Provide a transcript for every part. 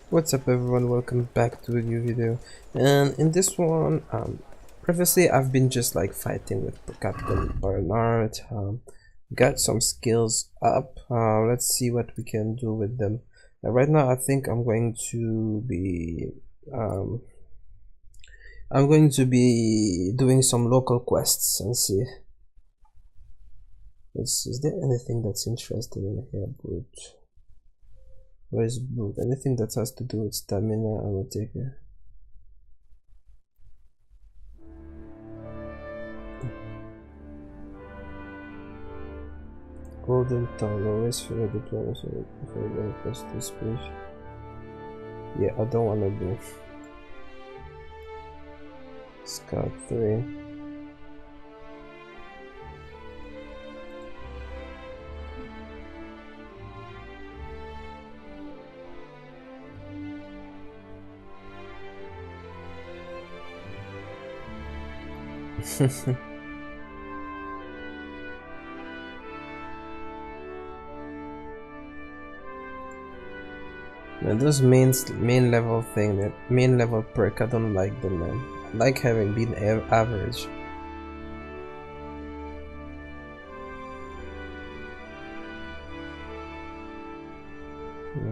What's up everyone, welcome back to a new video. And in this one, previously I've been just like fighting with Captain Bernard. Got some skills up. Let's see what we can do with them. Right now I think I'm going to be doing some local quests and see. Is there anything that's interesting in here? Brute. Where is brute? Anything that has to do with stamina, I will take it. Golden tongue, always feel the diplomacy before going across the speech. Yeah, I don't wanna do Scout 3. Now those main level thing, that main level perk, I don't like them, man. I like having been average.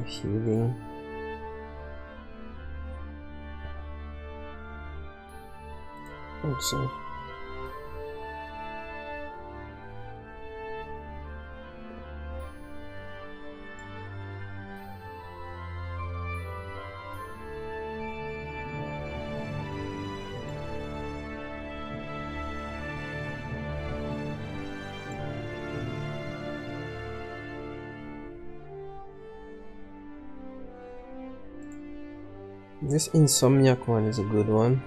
Healing. Also. This Insomniac one is a good one.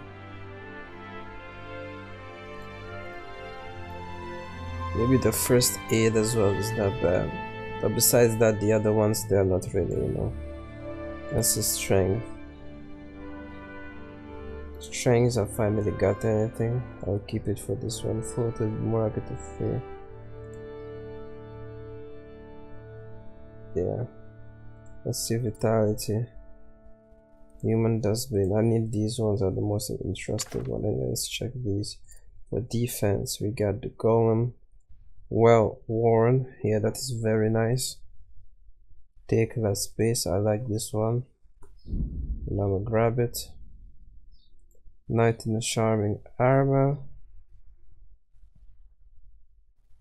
Maybe the first aid as well is not bad. But besides that, the other ones, they're not really, you know. That's the strength. Strengths, I finally got anything. I'll keep it for this one. Floated, more I get to fear. Yeah. Let's see vitality. Human dustbin. I need these ones, are the most interesting one. Let's check these. For defense, we got the golem. Well worn. Yeah, that is very nice. Take less space. I like this one. And I'm gonna grab it. Knight in the charming armor.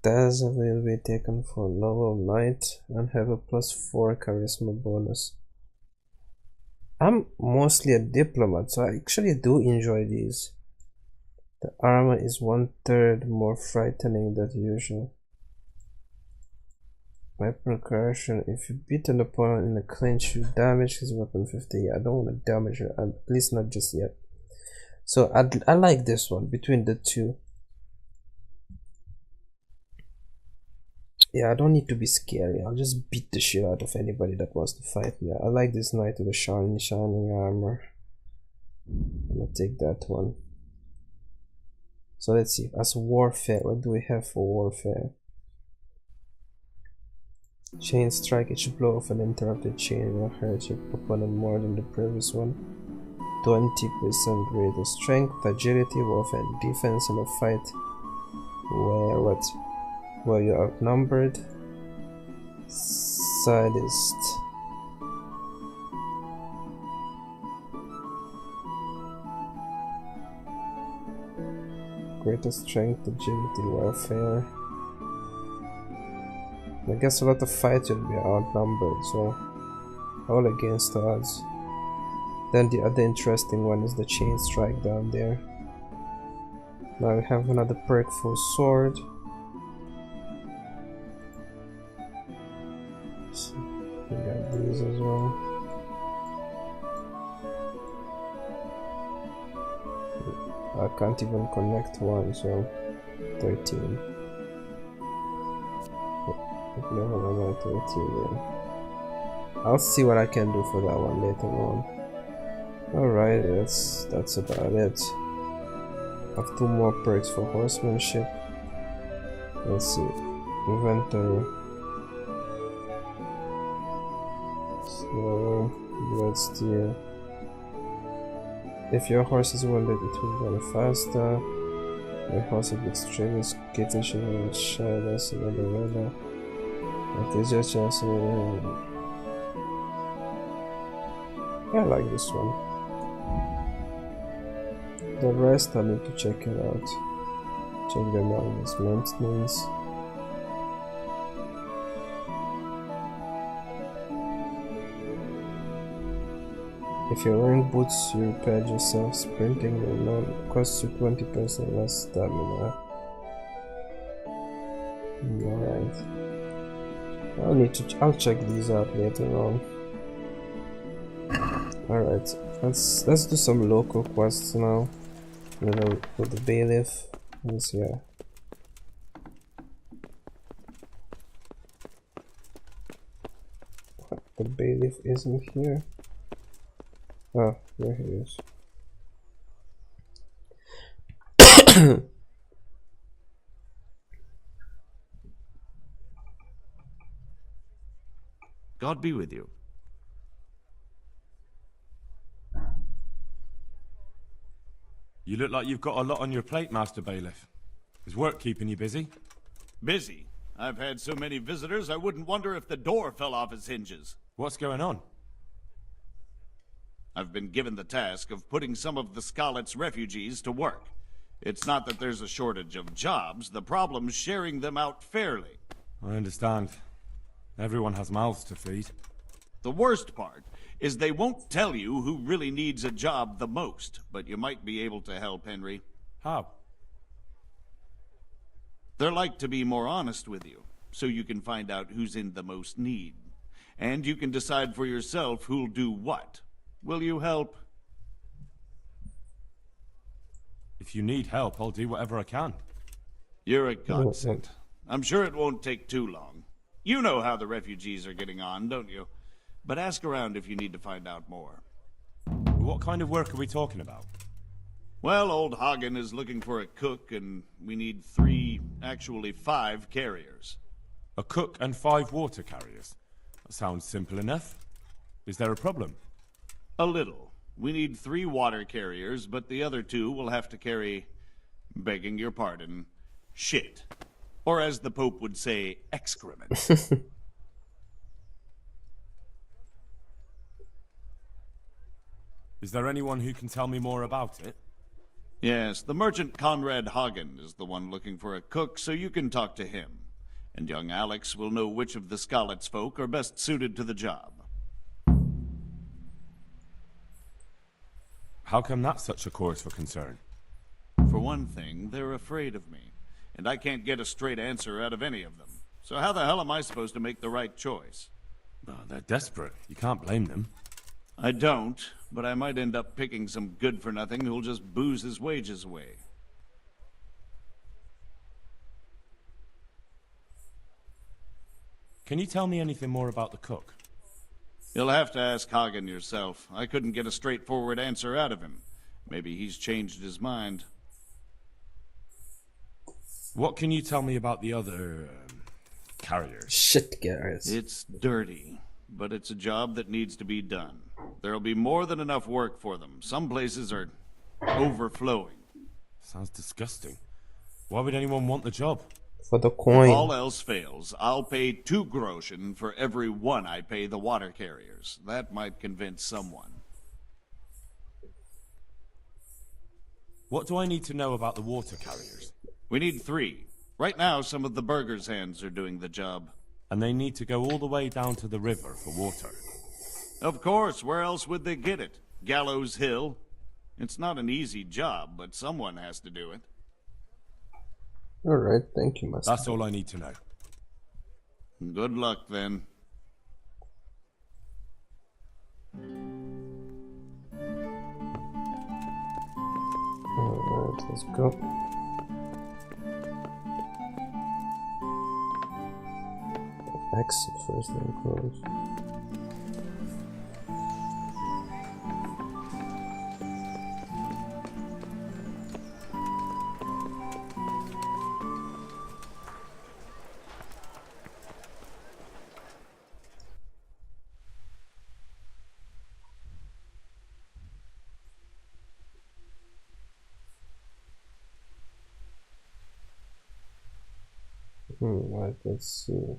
Dazzle will be taken for noble knight and have a +4 charisma bonus. I'm mostly a diplomat, so I actually do enjoy these. The armor is 1/3 more frightening than usual. Weapon correction. If you beat an opponent in a clinch, you damage his weapon 50. Yeah, I don't want to damage it, at least not just yet. So I like this one between the two. Yeah, I don't need to be scary. I'll just beat the shit out of anybody that wants to fight me. I like this knight with the shining armor. I'm gonna take that one. So let's see. As warfare, what do we have for warfare? Chain strike. Each blow of an interrupted chain will hurt your opponent more than the previous one. 20% greater strength, agility, warfare, and defense in a fight where you're outnumbered. Sadist. Greater strength, agility, warfare. I guess a lot of fights will be outnumbered, so all against odds. Then the other interesting one is the chain strike down there. Now we have another perk for sword. We got these as well. I can't even connect one, so 13. Level 13, yeah. I'll see what I can do for that one later on. Alright, that's about it. I have 2 more perks for horsemanship. Let's see. Inventory. So Red steer. If your horse is wounded, it will run faster. Your horse is extremely skittish and shy, that's another weather. I like this one. The rest I need to check it out. Check them out as maintenance. If you're wearing boots, you repaired yourself. Sprinting will not cost you 20% less stamina. Alright. I'll check these out later on. Alright, let's do some local quests now. With the bailiff. Let's see. What? The bailiff isn't here. Oh, there he is. God be with you. You look like you've got a lot on your plate, Master Bailiff. Is work keeping you busy? Busy? I've had so many visitors I wouldn't wonder if the door fell off its hinges. What's going on? I've been given the task of putting some of the Scarlet's refugees to work. It's not that there's a shortage of jobs, the problem's sharing them out fairly. I understand. Everyone has mouths to feed. The worst part is they won't tell you who really needs a job the most, but you might be able to help, Henry. How? They're like to be more honest with you, so you can find out who's in the most need. And you can decide for yourself who'll do what. Will you help? If you need help, I'll do whatever I can. You're a godsend. I'm sure it won't take too long. You know how the refugees are getting on, don't you? But ask around if you need to find out more. What kind of work are we talking about? Well, old Hagen is looking for a cook, and we need 5 carriers. A cook and 5 water carriers. That sounds simple enough. Is there a problem? A little. We need 3 water carriers, but the other 2 will have to carry, begging your pardon, shit. Or as the Pope would say, excrement. Is there anyone who can tell me more about it? Yes, the merchant Conrad Hagen is the one looking for a cook, so you can talk to him. And young Alex will know which of the Scarlet's folk are best suited to the job. How come that's such a cause for concern? For one thing, they're afraid of me, and I can't get a straight answer out of any of them. So how the hell am I supposed to make the right choice? Oh, they're desperate. You can't blame them. I don't, but I might end up picking some good-for-nothing who'll just booze his wages away. Can you tell me anything more about the cook? You'll have to ask Hagen yourself. I couldn't get a straightforward answer out of him. Maybe he's changed his mind. What can you tell me about the other carriers? Shit carriers. It's dirty, but it's a job that needs to be done. There'll be more than enough work for them. Some places are overflowing. Sounds disgusting. Why would anyone want the job? For the coin. If all else fails, I'll pay 2 groschen for every 1 I pay the water carriers. That might convince someone. What do I need to know about the water carriers? We need 3. Right now, some of the burgers' hands are doing the job. And they need to go all the way down to the river for water. Of course, where else would they get it? Gallows Hill? It's not an easy job, but someone has to do it. Alright, thank you, Master. That's all I need to know. Good luck, then. Alright, let's go. Exit first, then close. Right, let's see.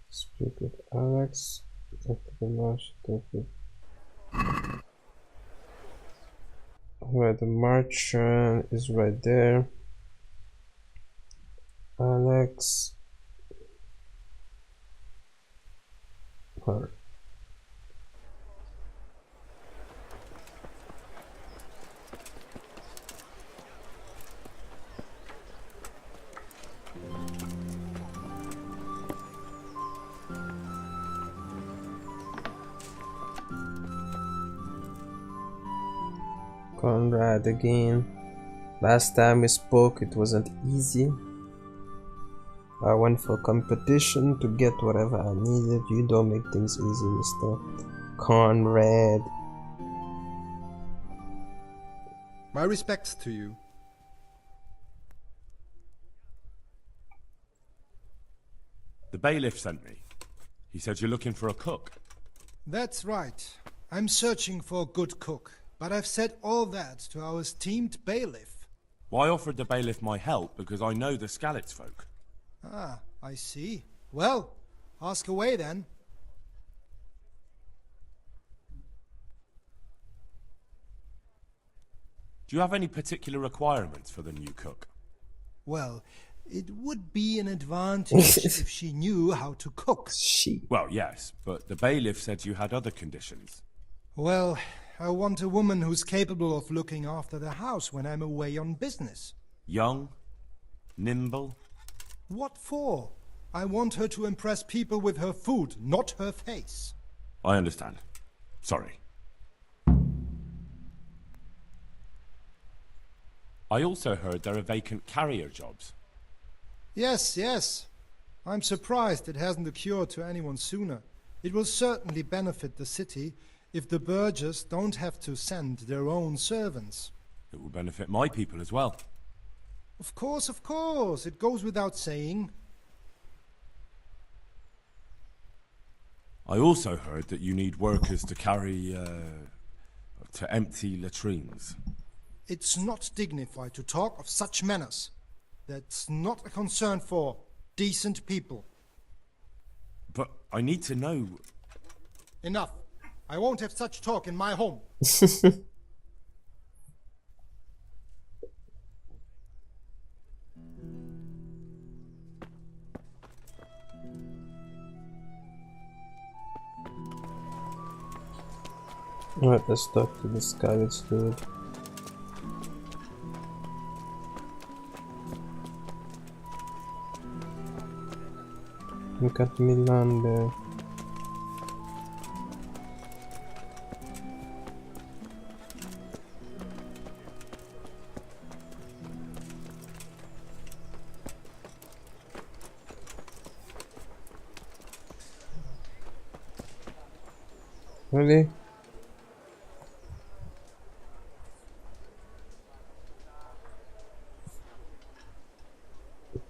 Speak with Alex. Talk to the march. Talk with. Right, the march is right there. Alex. Her. Conrad again. Last time we spoke, it wasn't easy. I went for competition to get whatever I needed. You don't make things easy, Mr. Conrad. My respects to you. The bailiff sent me. He said you're looking for a cook. That's right. I'm searching for a good cook, but I've said all that to our esteemed bailiff. Well, I offered the bailiff my help because I know the Skalitz folk. Ah, I see. Well, ask away then. Do you have any particular requirements for the new cook? Well, it would be an advantage if she knew how to cook. Well, yes, but the bailiff said you had other conditions. Well, I want a woman who's capable of looking after the house when I'm away on business. Young? Nimble? What for? I want her to impress people with her food, not her face. I understand. Sorry. I also heard there are vacant carrier jobs. Yes, yes. I'm surprised it hasn't occurred to anyone sooner. It will certainly benefit the city if the burghers don't have to send their own servants. It will benefit my people as well. Of course, it goes without saying. I also heard that you need workers to carry, to empty latrines. It's not dignified to talk of such manners. That's not a concern for decent people. But I need to know... Enough. I won't have such talk in my home. Alright, let's talk to this Skalitz dude. Uncut Milan there. Really?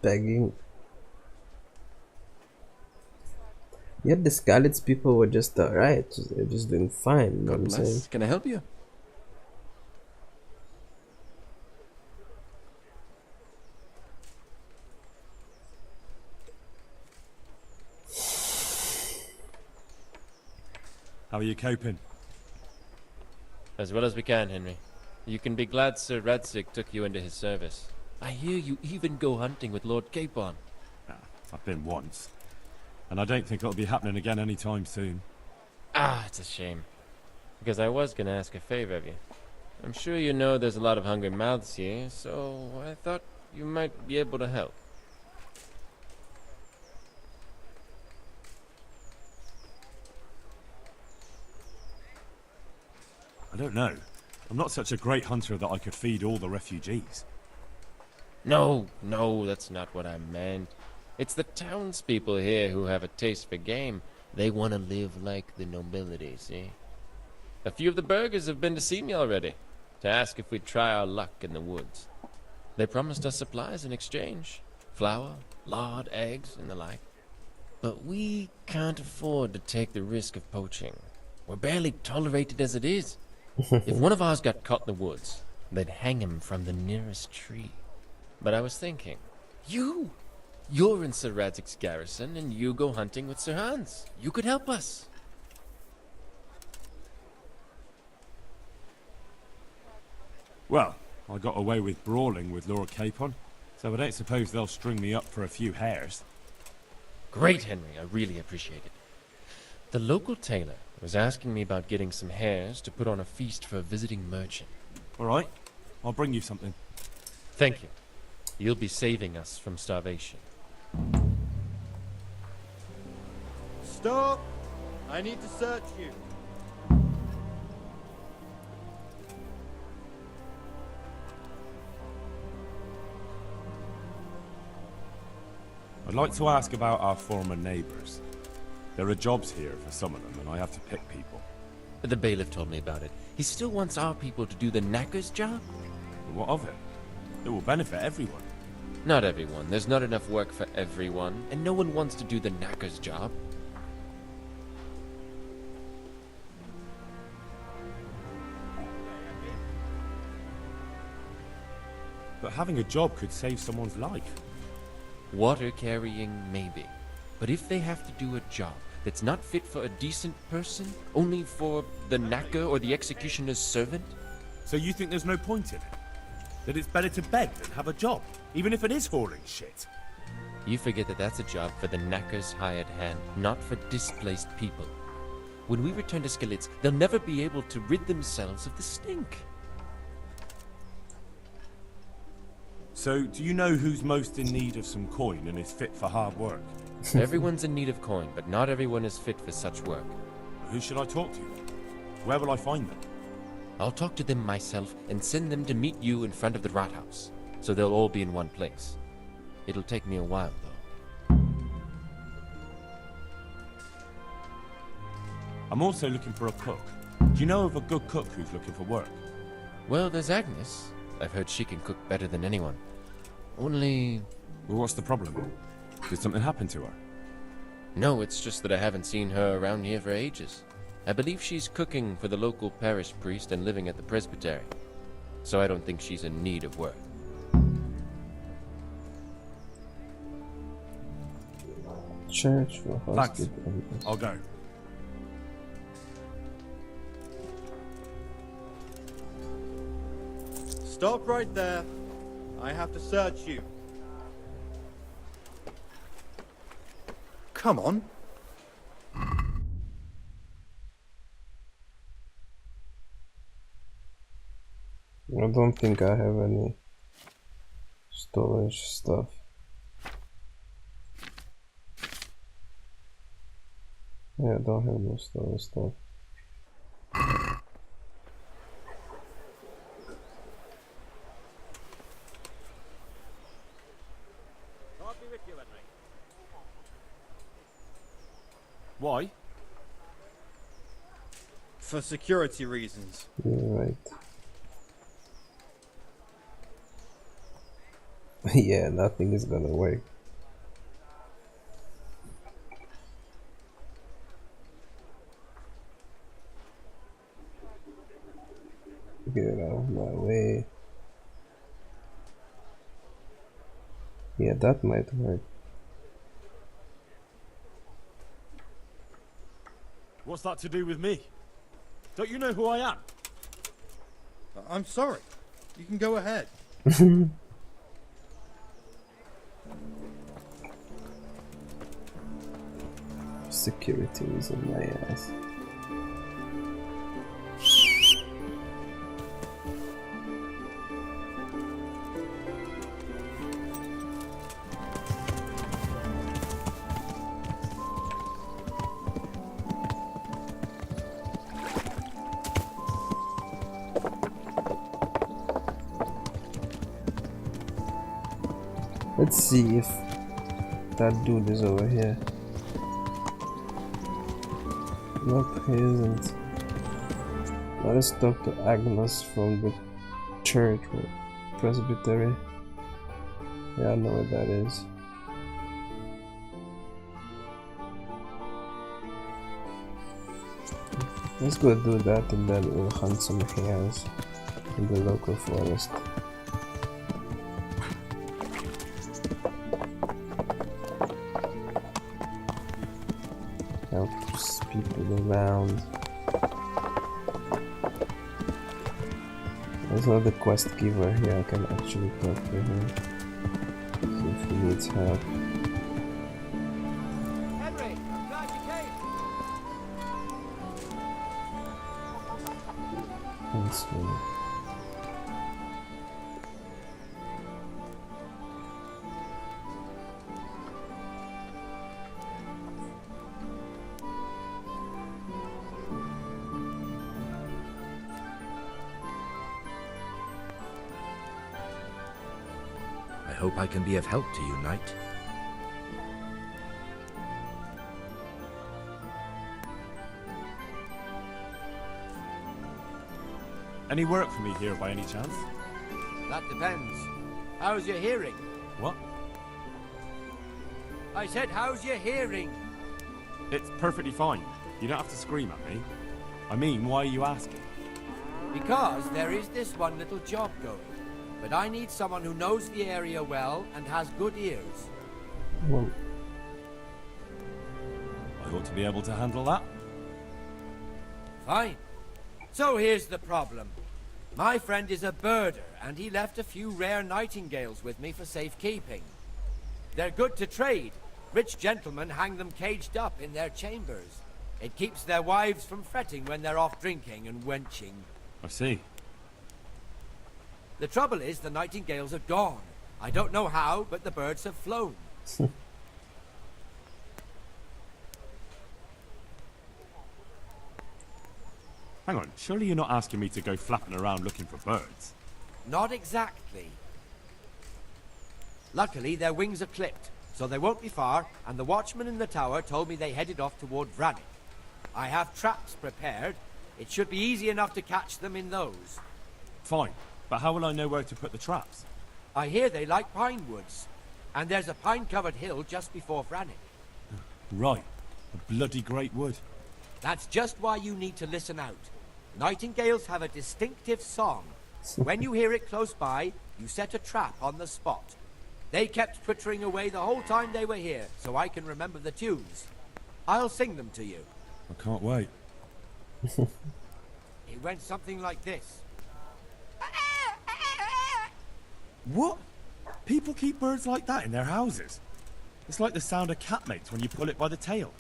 Begging. Yet the Skalitz people were just alright. They're just doing fine, you know what I'm saying? Can I help you? How are you coping? As well as we can, Henry. You can be glad Sir Radzig took you into his service. I hear you even go hunting with Lord Capon. I've been once. And I don't think it'll be happening again anytime soon. Ah, it's a shame. Because I was gonna ask a favor of you. I'm sure you know there's a lot of hungry mouths here, so I thought you might be able to help. I don't know. I'm not such a great hunter that I could feed all the refugees. No, that's not what I meant. It's the townspeople here who have a taste for game. They want to live like the nobility, see? A few of the burghers have been to see me already. to ask if we'd try our luck in the woods. They promised us supplies in exchange. Flour, lard, eggs, and the like. But we can't afford to take the risk of poaching. We're barely tolerated as it is. If one of ours got caught in the woods, they'd hang him from the nearest tree. But I was thinking, you're in Sir Radzig's garrison, and you go hunting with Sir Hans. You could help us. Well, I got away with brawling with Lord Capon, so I don't suppose they'll string me up for a few hares. Great, Henry. I really appreciate it. The local tailor was asking me about getting some hares to put on a feast for a visiting merchant. All right, I'll bring you something. Thank you. You'll be saving us from starvation. Stop! I need to search you. I'd like to ask about our former neighbours. There are jobs here for some of them, and I have to pick people. The bailiff told me about it. He still wants our people to do the knacker's job? But what of it? It will benefit everyone. Not everyone. There's not enough work for everyone, and no one wants to do the knacker's job. But having a job could save someone's life. Water carrying, maybe. But if they have to do a job that's not fit for a decent person, only for the knacker or the executioner's servant? So you think there's no point in it? That it's better to beg than have a job, even if it is hauling shit? You forget that that's a job for the knacker's hired hand, not for displaced people. When we return to Skalitz, they'll never be able to rid themselves of the stink. So, do you know who's most in need of some coin and is fit for hard work? Everyone's in need of coin, but not everyone is fit for such work. Who should I talk to? Where will I find them? I'll talk to them myself and send them to meet you in front of the Rathaus, so they'll all be in one place. It'll take me a while, though. I'm also looking for a cook. Do you know of a good cook who's looking for work? Well, there's Agnes. I've heard she can cook better than anyone. Only... Well, what's the problem? Did something happen to her? No, it's just that I haven't seen her around here for ages. I believe she's cooking for the local parish priest and living at the presbytery. So I don't think she's in need of work. Church for Thanks. hospital. I'll go. Stop right there. I have to search you. Come on. I don't think I have any storage stuff. Yeah, I don't have no storage stuff. Why? For security reasons. You're right. Yeah, nothing is gonna work. Get out of my way. Yeah, that might work. What's that to do with me? Don't you know who I am? I'm sorry. You can go ahead. Security is in my ass. Let's see if that dude is over here. Nope, he isn't. Let us talk to Agnes from the church or presbytery. Yeah, I know what that is. Let's go do that and then we'll hunt some hares in the local forest. Help people around. There's another quest giver here, I can actually talk to him. See if he needs help. Henry, I'm glad you came. Huntsman. I hope I can be of help to you, knight. Any work for me here by any chance? That depends. How's your hearing? What? I said, how's your hearing? It's perfectly fine. You don't have to scream at me. I mean, why are you asking? Because there is this one little job going. But I need someone who knows the area well and has good ears. Well, I ought to be able to handle that. Fine. So here's the problem. My friend is a birder, and he left a few rare nightingales with me for safekeeping. They're good to trade. Rich gentlemen hang them caged up in their chambers. It keeps their wives from fretting when they're off drinking and wenching. I see. The trouble is the nightingales are gone. I don't know how, but the birds have flown. Hang on, surely you're not asking me to go flapping around looking for birds? Not exactly. Luckily, their wings are clipped, so they won't be far, and the watchman in the tower told me they headed off toward Vranik. I have traps prepared. It should be easy enough to catch them in those. Fine, but how will I know where to put the traps? I hear they like pine woods, and there's a pine-covered hill just before Vranik. Right, a bloody great wood. That's just why you need to listen out. Nightingales have a distinctive song. When you hear it close by, you set a trap on the spot. They kept twittering away the whole time they were here, so I can remember the tunes. I'll sing them to you. I can't wait. It went something like this. What? People keep birds like that in their houses? It's like the sound a cat makes when you pull it by the tail.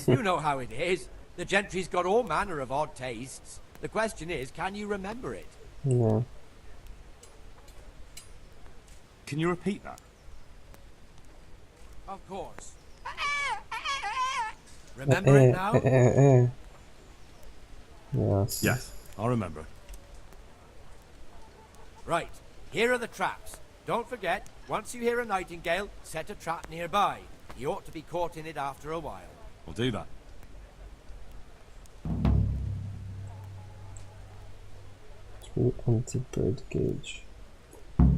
You know how it is. The gentry's got all manner of odd tastes. The question is, can you remember it? yeah. Can you repeat that? Of course. Remember it now? Yes. Yes, I'll remember. Right. Here are the traps. Don't forget, once you hear a nightingale, set a trap nearby. He ought to be caught in it after a while. I'll do that. 3 anti-bird cage.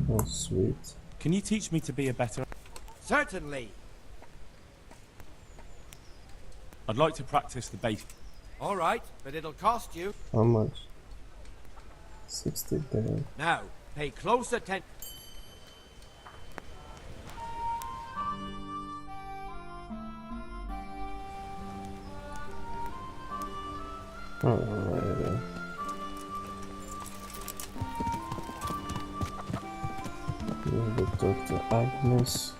Oh, sweet. Can you teach me to be a better... Certainly. I'd like to practice the base... All right, but it'll cost you. How much? 60 there. Now, pay close attention. Alright. We'll go talk to Agnes.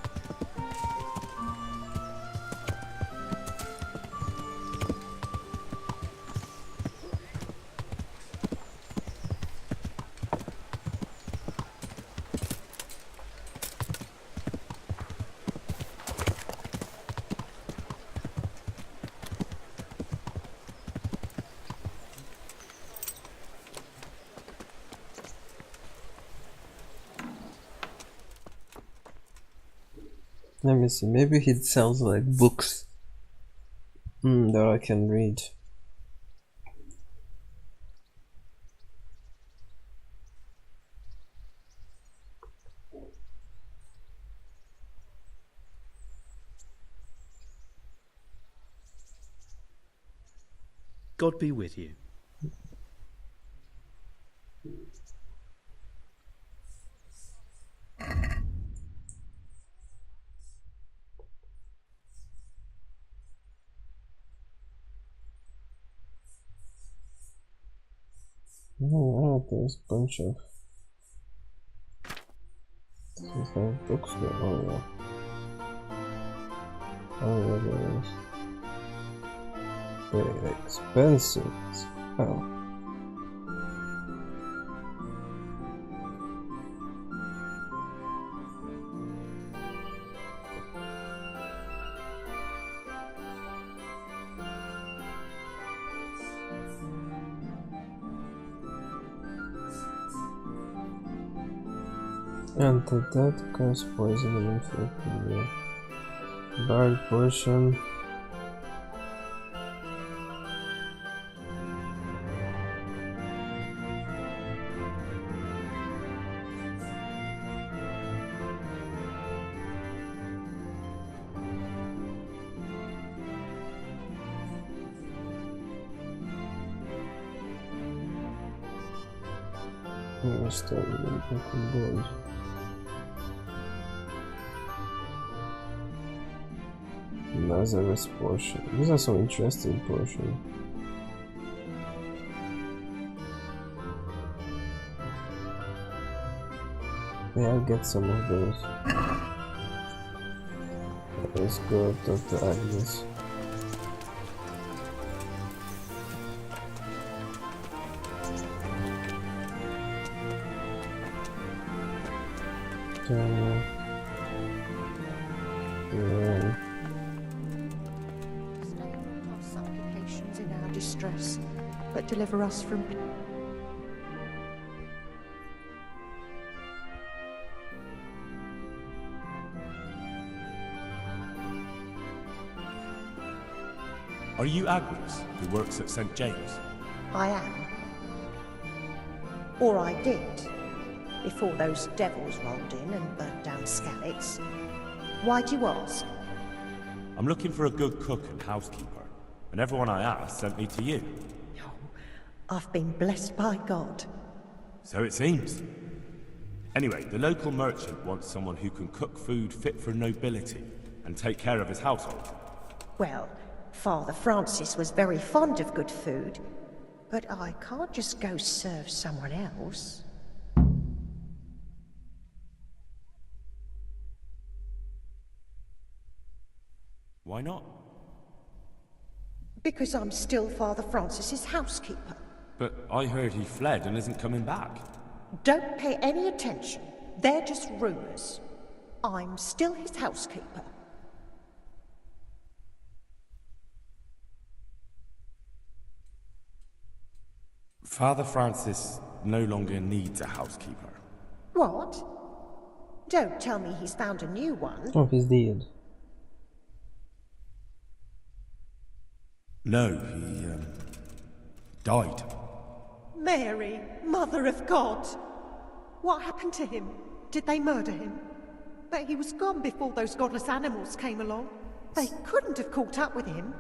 Let me see, maybe he sells like books that I can read. God be with you. Oh, there's a bunch of these have books here. Oh yeah. Oh yeah, there is. Very expensive. Oh. And that cause poison and inflicted the barred potion. Starting in broken board. Lazarus potion. These are some interesting potions. Yeah, I'll get some of those. Let's go talk to Agnes. Yeah. Stay on our supplications in our distress, but deliver us from... Are you Agnes, who works at St. James? I am. Or I did, before those devils rolled in and burnt down Skalitz. Why do you ask? I'm looking for a good cook and housekeeper, and everyone I asked sent me to you. Oh, I've been blessed by God. So it seems. Anyway, the local merchant wants someone who can cook food fit for nobility and take care of his household. Well, Father Francis was very fond of good food, but I can't just go serve someone else. Why not? Because I'm still Father Francis's housekeeper. But I heard he fled and isn't coming back. Don't pay any attention. They're just rumors. I'm still his housekeeper. Father Francis no longer needs a housekeeper. What? Don't tell me he's found a new one. Oh, he's dead. No, he, died. Mary, Mother of God! What happened to him? Did they murder him? But he was gone before those godless animals came along. They couldn't have caught up with him.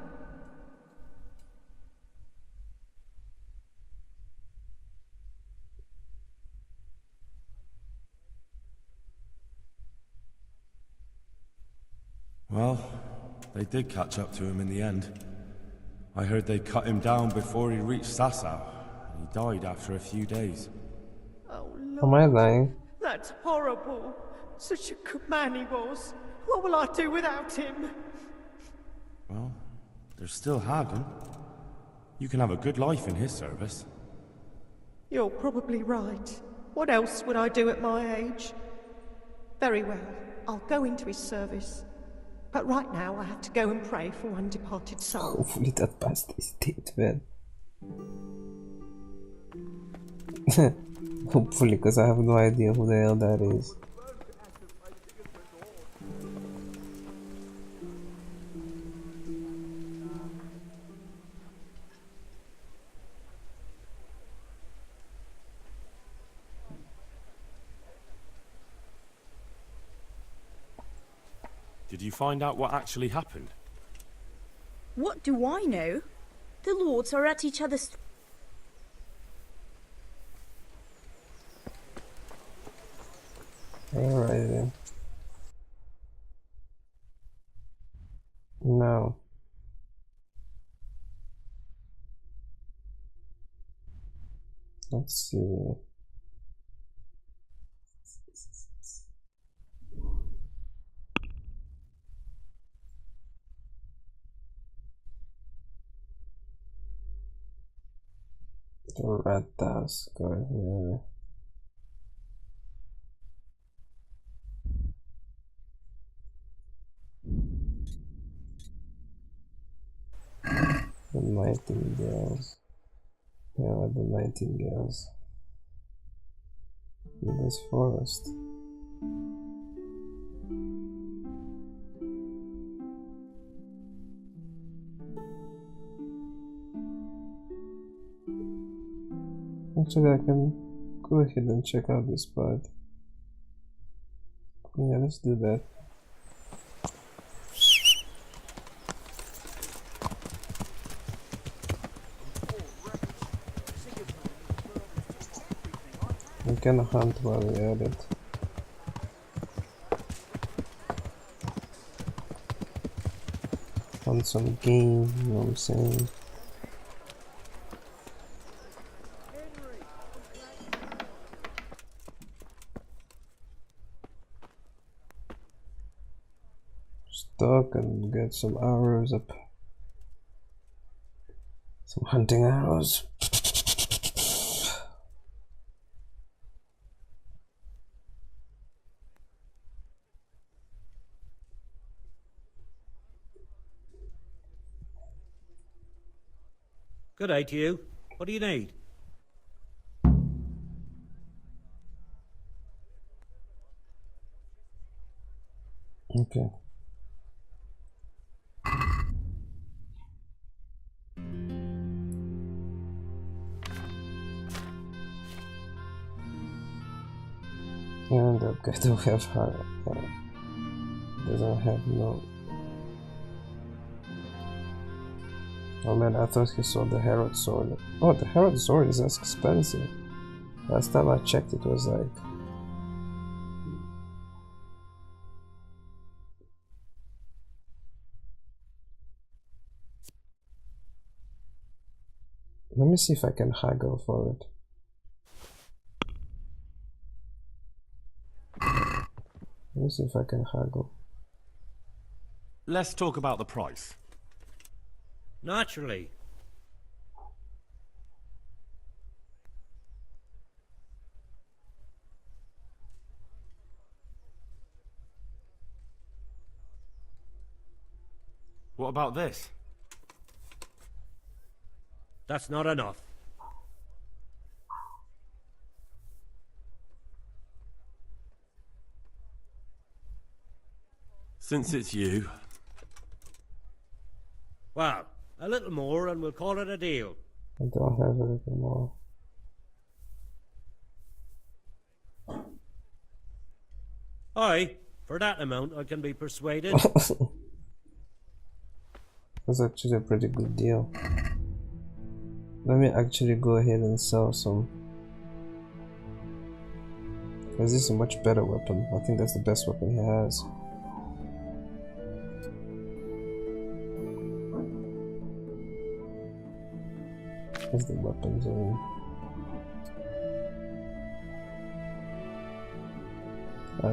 Well, they did catch up to him in the end. I heard they cut him down before he reached Sasau, and he died after a few days. Oh, Am I lying? that's horrible. Such a good man he was. What will I do without him? Well, there's still Hagen. You can have a good life in his service. You're probably right. What else would I do at my age? Very well, I'll go into his service. But right now I have to go and pray for one departed soul. Hopefully that bastard is dead, man. Hopefully, because I have no idea who the hell that is. Did you find out what actually happened? What do I know? The lords are at each other's... Alright then. Now. Let's see. The red task right here. The nightingales. Yeah, the nightingales. In this forest. Actually, I can go ahead and check out this part. Yeah, let's do that. We can hunt while we're at it. Hunt some game, you know what I'm saying? Stock and get some arrows up. Some hunting arrows. Good day to you. What do you need? Okay. And that guy don't have high, doesn't have no. Oh man, I thought he saw the Herald sword. Oh, the Herald sword is expensive. Last time I checked it was like... Let me see if I can haggle for it. Let me see if I can haggle. Let's talk about the price. Naturally. What about this? That's not enough. Since it's you. Well, a little more and we'll call it a deal. I don't have a little more. Aye, for that amount I can be persuaded. That's actually a pretty good deal. Let me actually go ahead and sell some. Because this is a much better weapon. I think that's the best weapon he has. What's the weapons I mean? I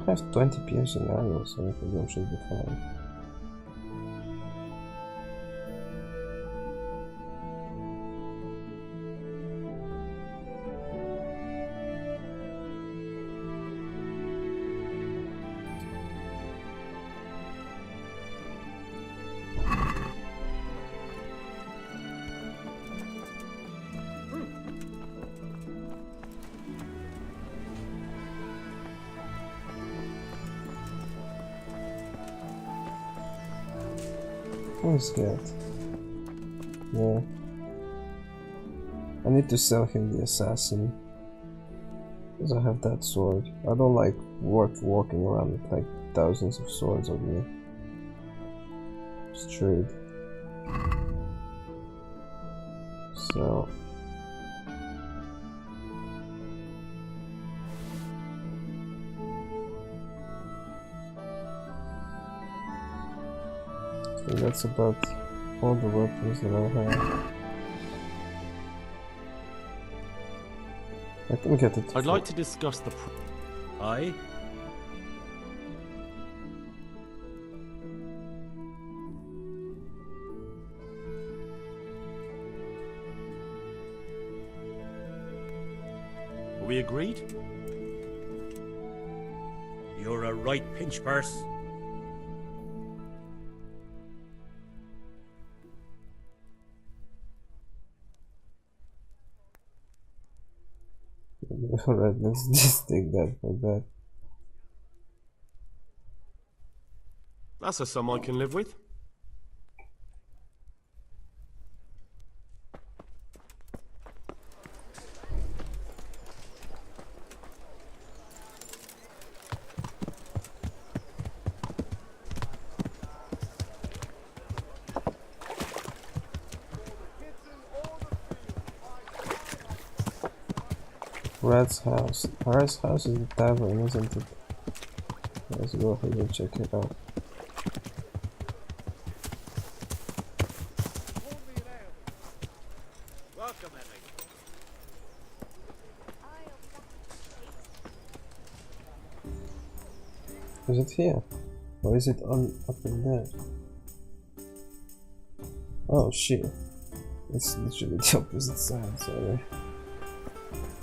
have 20 piercing arrows, so I think that should be fine. Who's that? Yeah. I need to sell him the assassin. Because I have that sword. I don't like walking around with like thousands of swords on me. Just trade. So that's about all the weapons that I have. I can get it. I'd like to discuss the. Aye. Are we agreed? You're a right pinch purse. Alright, let's just take that for that. That's a sum I can live with. Rad's house. Rad's house is the tavern, isn't it? Let's go ahead and check it out. Welcome, Henry. Is it here? Or is it on up in there? Oh shit. It's literally the opposite side, sorry.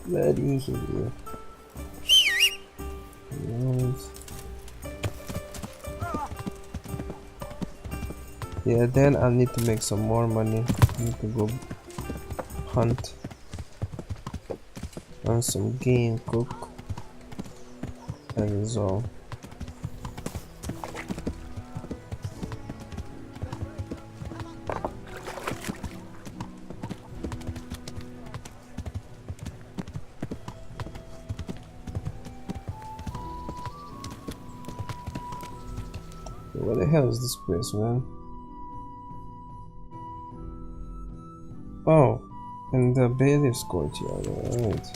Bloody here. Yes. Yeah, then I'll need to make some more money. I need to go hunt on some game, cook, and that's all. Where the hell is this place, man? Oh, in the bailiff's courtyard, alright.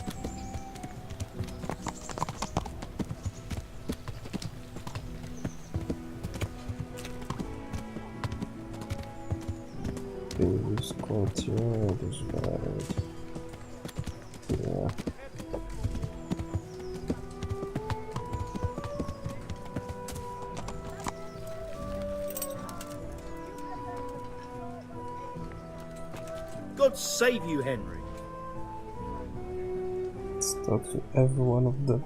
Bailiff's courtyard is right. Yeah. God save you, Henry. Start with every one of them.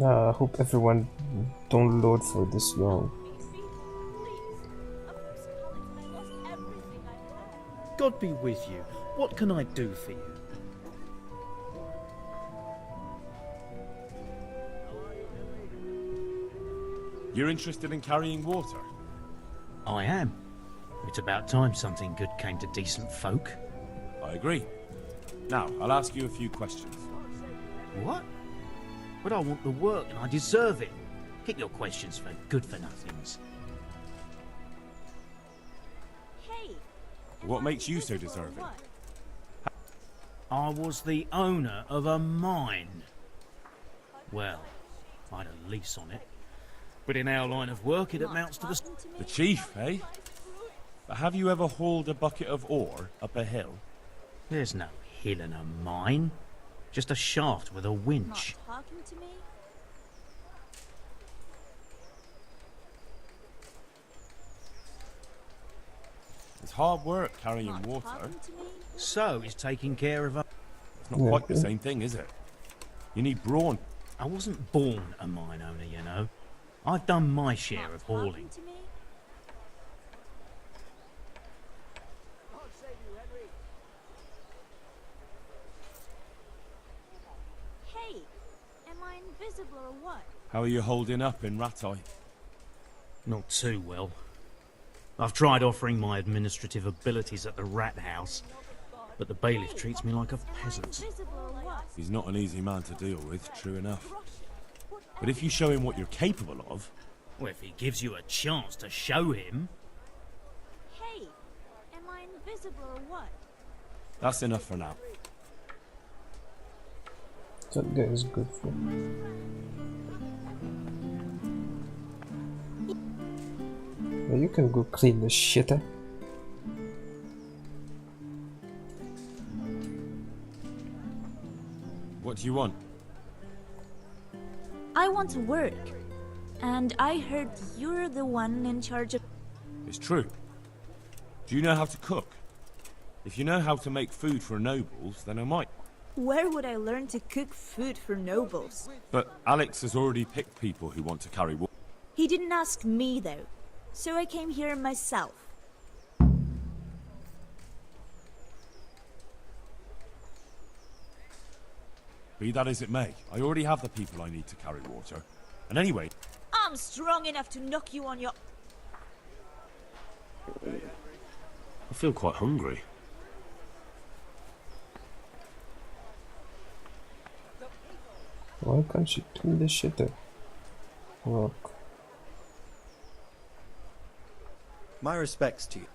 I hope everyone don't load for this long. God be with you. What can I do for you? You're interested in carrying water? I am. It's about time something good came to decent folk. I agree. Now, I'll ask you a few questions. What? But I want the work and I deserve it. Keep your questions for good-for-nothings. Hey, What makes you so deserving? I was the owner of a mine. Well, I had a lease on it. But in our line of work, it amounts to The chief, eh? But have you ever hauled a bucket of ore up a hill? There's no hill in a mine. Just a shaft with a winch. not talking to me? It's hard work carrying Not water. talking to me? So is taking care of a... It's not quite the same thing, is it? You need brawn. I wasn't born a mine owner, you know. I've done my share Not of hauling. talking to me? Hey, am I invisible or what? How are you holding up in Rattay? Not too well. I've tried offering my administrative abilities at the rat house, but the bailiff treats me like a peasant. He's not an easy man to deal with, true enough. But if you show him what you're capable of... Well, if he gives you a chance to show him... Hey, am I invisible or what? That's enough for now. That guy is good for. Yeah, you can go clean the shitter. What do you want? I want to work. And I heard you're the one in charge of... It's true. Do you know how to cook? If you know how to make food for nobles, then I might. Where would I learn to cook food for nobles? But Alex has already picked people who want to carry water. He didn't ask me, though. So I came here myself. Be that as it may, I already have the people I need to carry water. And anyway... I'm strong enough to knock you on your... I feel quite hungry. Why can't you clean the shitter? Look. My respects to you.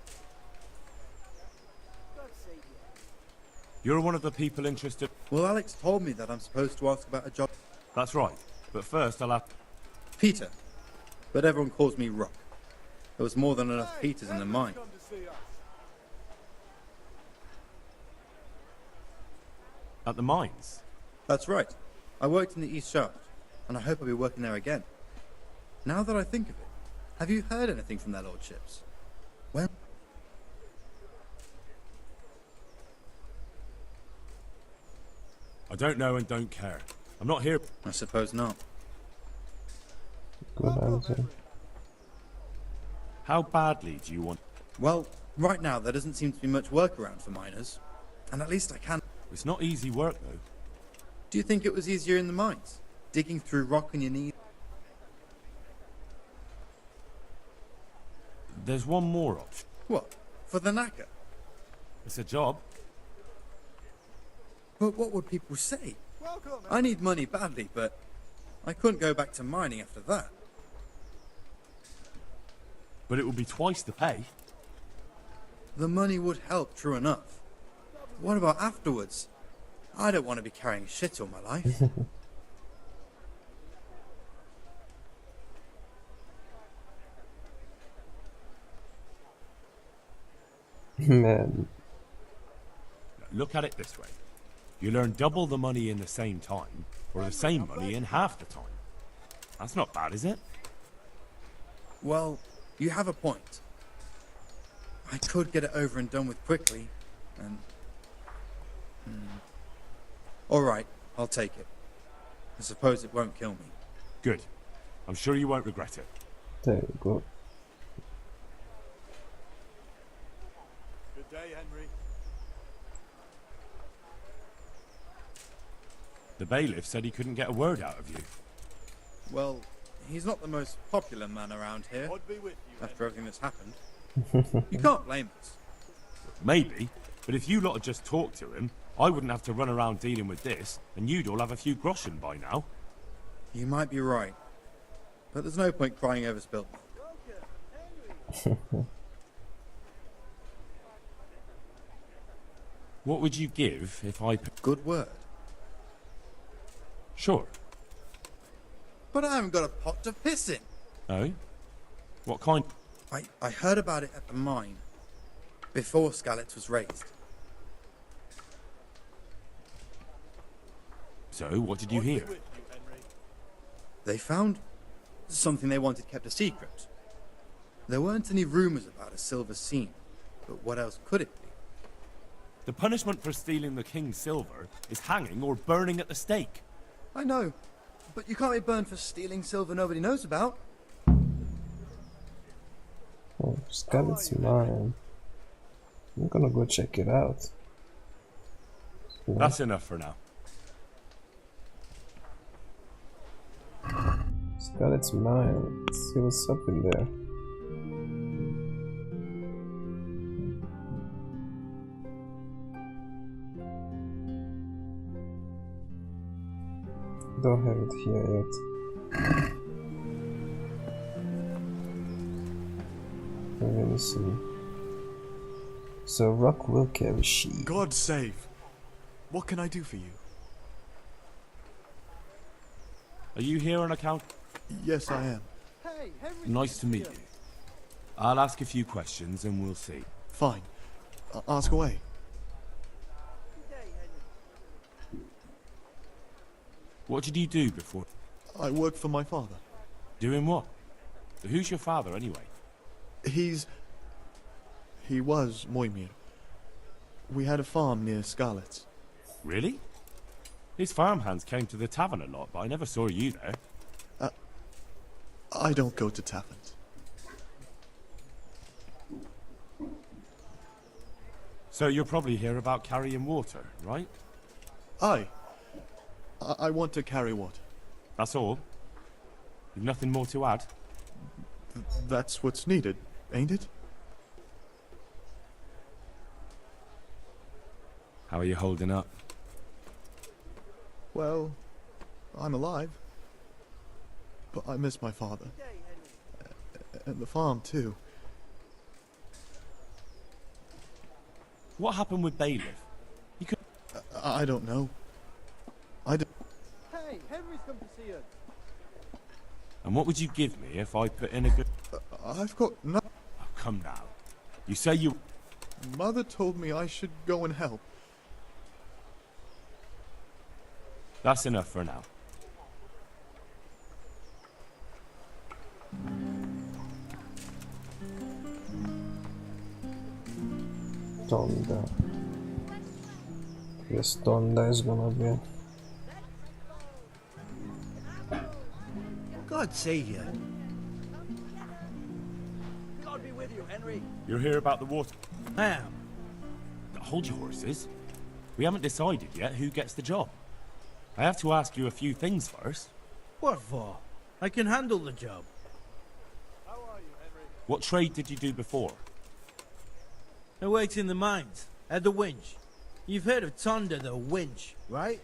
You're one of the people interested... Well, Alex told me that I'm supposed to ask about a job. That's right. But first I'll have... Peter. But everyone calls me Rock. There was more than enough Peters in the mine. At the mines? That's right. I worked in the East Shaft, and I hope I'll be working there again. Now that I think of it, have you heard anything from their lordships? Well... I don't know and don't care. I'm not here... I suppose not. Good answer. How badly do you want... Well, right now there doesn't seem to be much work around for miners. And at least I can... It's not easy work, though. Do you think it was easier in the mines? Digging through rock on your knees? There's one more option. What? For the knacker? It's a job. But what would people say? I need money badly, but I couldn't go back to mining after that. But it will be twice the pay. The money would help, true enough. What about afterwards? I don't want to be carrying shit all my life. Man. Look at it this way. You learn double the money in the same time, or the same money in half the time. That's not bad, is it? Well, you have a point. I could get it over and done with quickly, and... Alright, I'll take it. I suppose it won't kill me. Good. I'm sure you won't regret it. There you go. Good day, Henry. The bailiff said he couldn't get a word out of you. Well, he's not the most popular man around here, after everything that's happened. You can't blame us. Maybe, but if you lot had just talked to him, I wouldn't have to run around dealing with this, and you'd all have a few groschen by now. You might be right, but there's no point crying over spilt milk. What would you give if I... Good word. Sure. But I haven't got a pot to piss in. Oh? What kind? I heard about it at the mine, before Skalitz was raised. So, what did you hear? They found something they wanted kept a secret. There weren't any rumours about a silver seam, but what else could it be? The punishment for stealing the king's silver is hanging or burning at the stake. I know, but you can't be burned for stealing silver nobody knows about. Oh, Skalitz mine. I'm gonna go check it out. Yeah. That's enough for now. Skalitz mine. Let's see what's up in there. Don't have it here yet. Let me see. So rock will carry sheep. God save. What can I do for you? Are you here on account? Yes, I am. Nice to meet you. I'll ask a few questions and we'll see. Fine. Ask away. What did you do before? I work for my father. Doing what? Who's your father anyway? He was Moimir. We had a farm near Scarlet's. Really? His farmhands came to the tavern a lot, but I never saw you there. I don't go to taverns. So you're probably here about carrying water, right? Aye. I want to carry water. That's all? You've nothing more to add? That's what's needed, ain't it? How are you holding up? Well, I'm alive. But I miss my father. And the farm, too. What happened with Bailiff? He could... I don't know. I don't... Hey, Henry's come to see us. And what would you give me if I put in a good... I've got no... Oh, come now. You say you... Mother told me I should go and help. That's enough for now. Tonda. Yes, Tonda is gonna be. God save you. God be with you, Henry. You're here about the water... I am. Hold your horses. We haven't decided yet who gets the job. I have to ask you a few things first. What for? I can handle the job. How are you, Henry? What trade did you do before? I worked in the mines, at the winch. You've heard of Tonda the winch, right?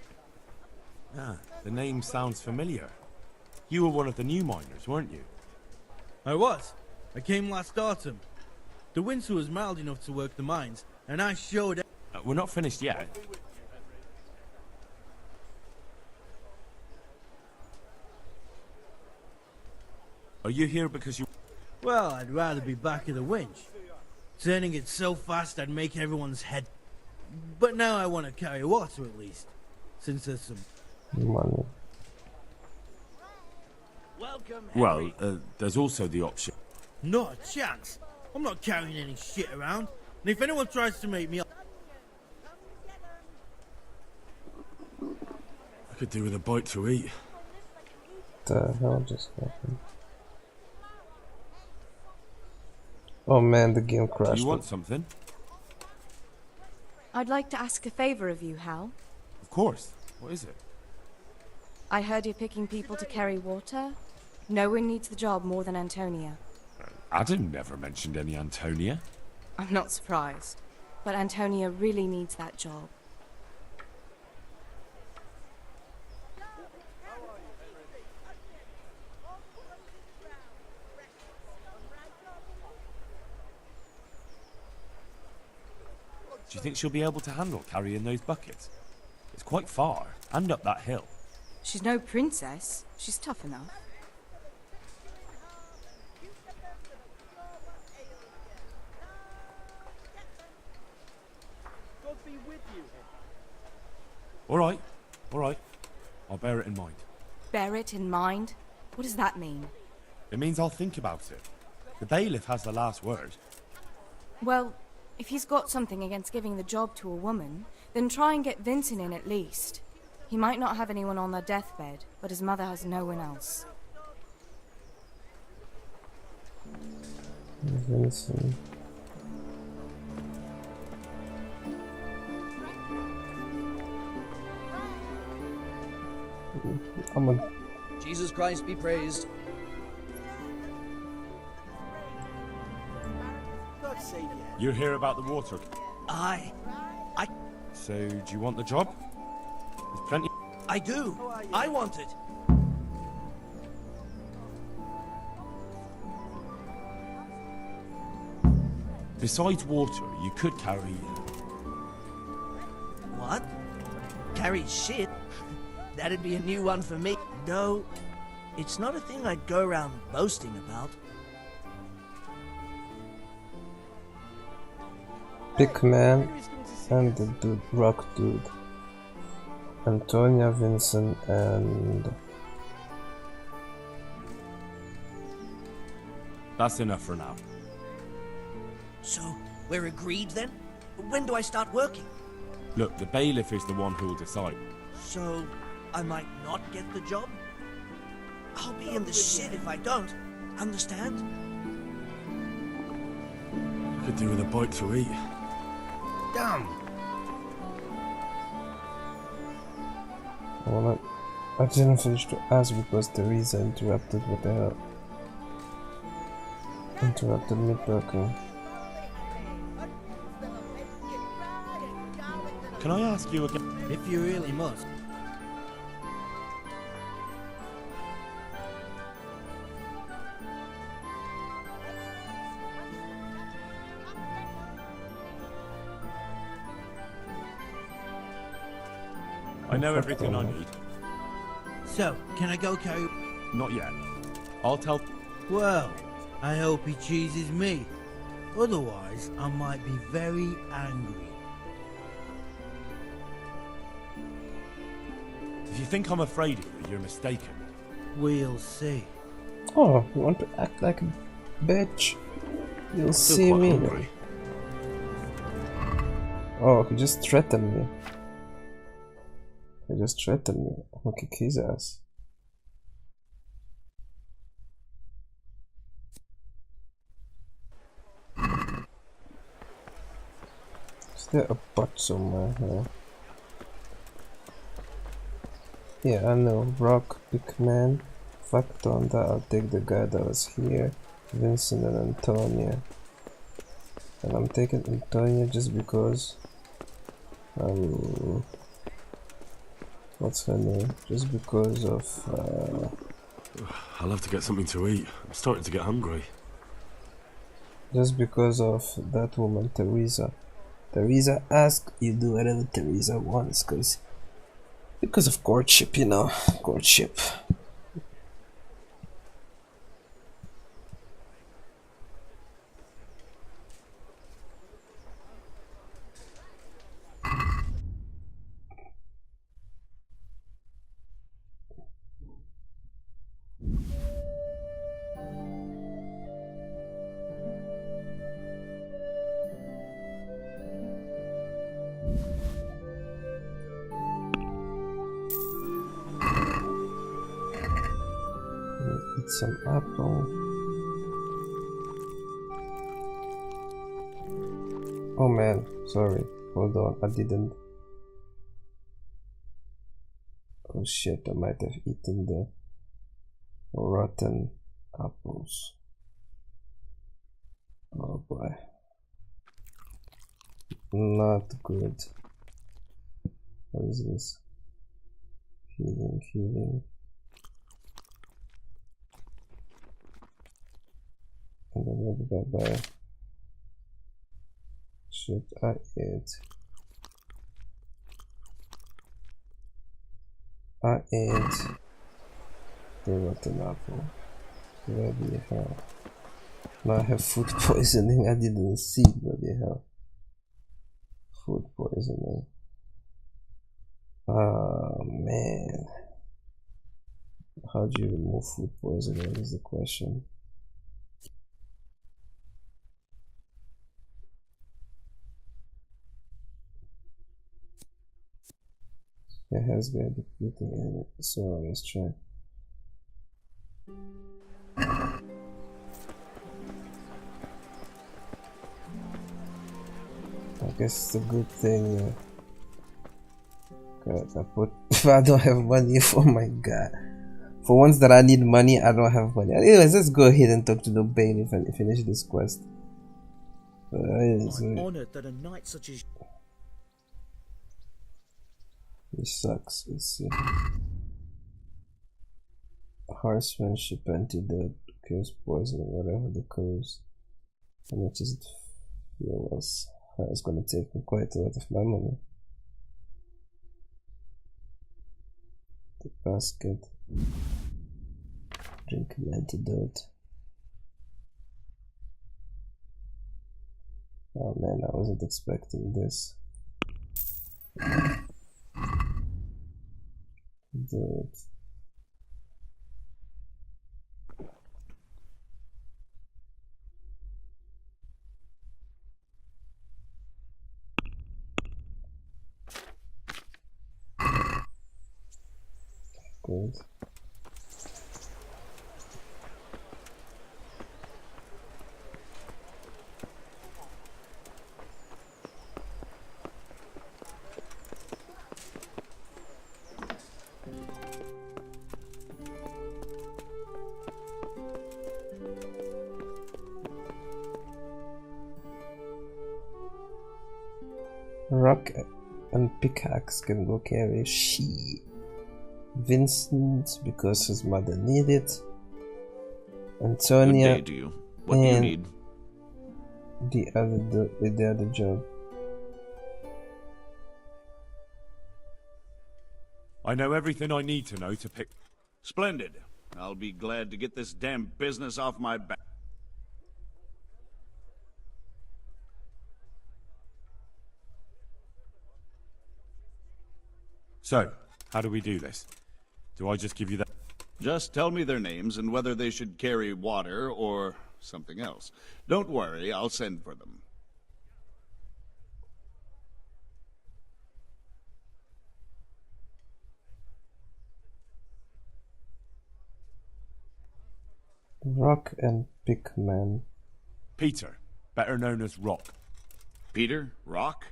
Ah, the name sounds familiar. You were one of the new miners, weren't you? I was. I came last autumn. The winter was mild enough to work the mines, and I showed... We're not finished yet. Are you here because you... Well, I'd rather be back at the winch. Turning it so fast I'd make everyone's head... But now I want to carry water at least, since there's some... Money. Welcome, Well, there's also the option... Not a chance. I'm not carrying any shit around. And if anyone tries to make me... I could do with a bite to eat. The hell just happened? Oh man, the game crashed. Do you want something? I'd like to ask a favor of you, Hal. Of course. What is it? I heard you're picking people to carry water. No one needs the job more than Antonia. Adam never mentioned any Antonia. I'm not surprised. But Antonia really needs that job. Do you think she'll be able to handle carrying those buckets? It's quite far, and up that hill. She's no princess. She's tough enough. God be with you. All right. I'll bear it in mind. Bear it in mind? What does that mean? It means I'll think about it. The bailiff has the last word. Well, if he's got something against giving the job to a woman, then try and get Vincent in at least. He might not have anyone on their deathbed, but his mother has no one else. Vincent. Jesus Christ be praised. God save you. You're here about the water. I... So, do you want the job? There's plenty... I I do. I want it. Besides water, you could carry... What? Carry shit? That'd be a new one for me. No, it's not a thing I'd go around boasting about. Big man and the dude, rock dude. Antonia, Vincent, and... That's enough for now. So, we're agreed then? When do I start working? Look, the bailiff is the one who'll decide. So, I might not get the job? I'll be in the shit if I don't. Understand? Could do with a bite to eat. Damn. I didn't finish to ask because Teresa interrupted. What the hell? Interrupted me talking. Can I ask you again? If you really must. I know everything I need. So, can I go carry... Not yet. I'll tell... Well, I hope he cheeses me. Otherwise, I might be very angry. If you think I'm afraid of you, you're mistaken. We'll see. Oh, you want to act like a bitch? You'll see me. Hungry. Oh, he just threatened me. He just threatened me. I'm gonna kick his ass. Is there a butt somewhere here? Yeah, I know. Rock, big man. Fucked on that. I'll take the guy that was here. Vincent and Antonia. And I'm taking Antonia just because what's her name? Just because of I'll have to get something to eat. I'm starting to get hungry. Just because of that woman, Teresa. Teresa asked, you do whatever Teresa wants, because of courtship, you know, courtship. Eat some apple. Oh man, sorry. Hold on, I didn't. Oh shit, I might have eaten the rotten apples. Oh boy. Not good. What is this? Healing, healing. And then what did I buy? Shit, I ate. The rotten apple. Bloody hell. Now I have food poisoning. I didn't see, bloody hell. Food poisoning. Oh man. How do you remove food poisoning is the question. It has got the fitting in it, so let's try. I guess it's a good thing. God, I put. If I don't have money, oh my god. For once that I need money, I don't have money. Anyways, let's go ahead and talk to the bailiff and finish this quest. I'm honored that a knight such as This sucks. Let's see. Horsemanship, antidote, kills poison, whatever the cause. How much is it? Yeah, well, it's gonna take me quite a lot of my money. The basket. Drink an antidote. Oh man, I wasn't expecting this. Do it. Good. Rock and pickaxe can go carry she. Vincent because his mother needed it. Antonia. Good day to you. What do you need? The other job. I know everything I need to know to pick. Splendid. I'll be glad to get this damn business off my back. So, how do we do this? Do I just give you that? Just tell me their names and whether they should carry water or something else. Don't worry, I'll send for them. Rock and Pickman. Peter, better known as Rock. Peter? Rock?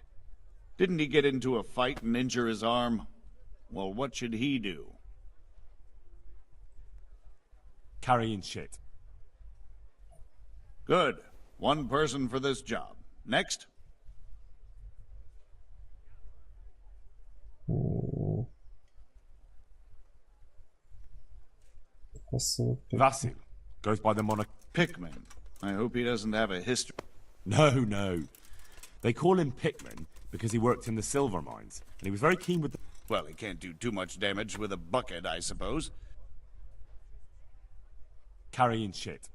Didn't he get into a fight and injure his arm? Well, what should he do? Carrying shit. Good. One person for this job. Next. Vasil. Goes by the monarch. Pickman. I hope he doesn't have a history. No. They call him Pickman because he worked in the silver mines, and he was very keen with the... Well, he can't do too much damage with a bucket, I suppose. Carrying shit.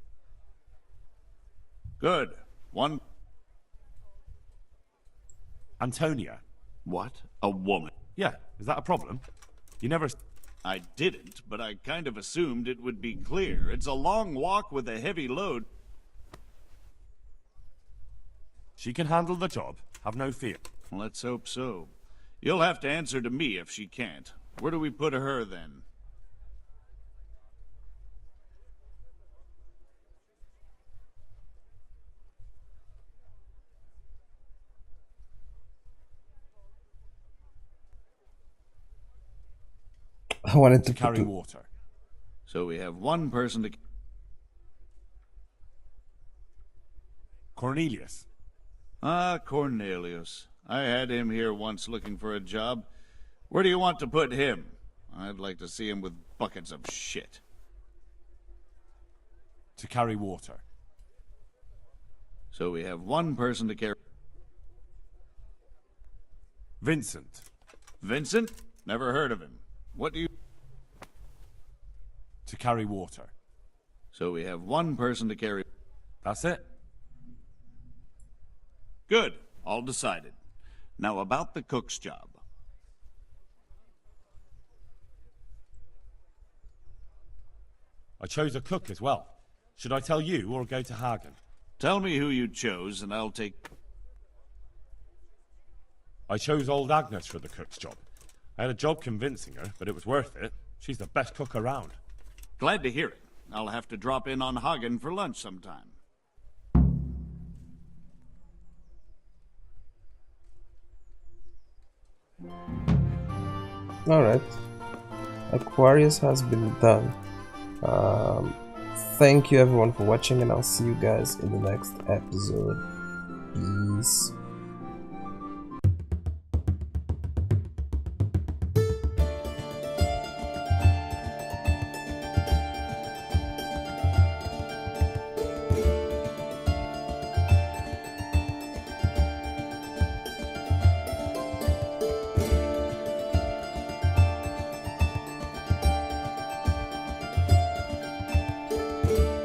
Good. One... Antonia. What? A woman? Yeah, is that a problem? You never... I didn't, but I kind of assumed it would be clear. It's a long walk with a heavy load. She can handle the job. Have no fear. Let's hope so. You'll have to answer to me if she can't. Where do we put her, then? I wanted to carry water. So we have one person to... Cornelius. Ah, Cornelius. I had him here once looking for a job. Where do you want to put him? I'd like to see him with buckets of shit. To carry water. So we have one person to carry... Vincent. Vincent? Never heard of him. What do you... To carry water. So we have one person to carry... That's it. Good. All decided. Now about the cook's job. I chose a cook as well. Should I tell you or go to Hagen? Tell me who you chose and I'll take... I chose old Agnes for the cook's job. I had a job convincing her, but it was worth it. She's the best cook around. Glad to hear it. I'll have to drop in on Hagen for lunch sometime. Alright. Aquarius has been done. Thank you everyone for watching, and I'll see you guys in the next episode. Peace.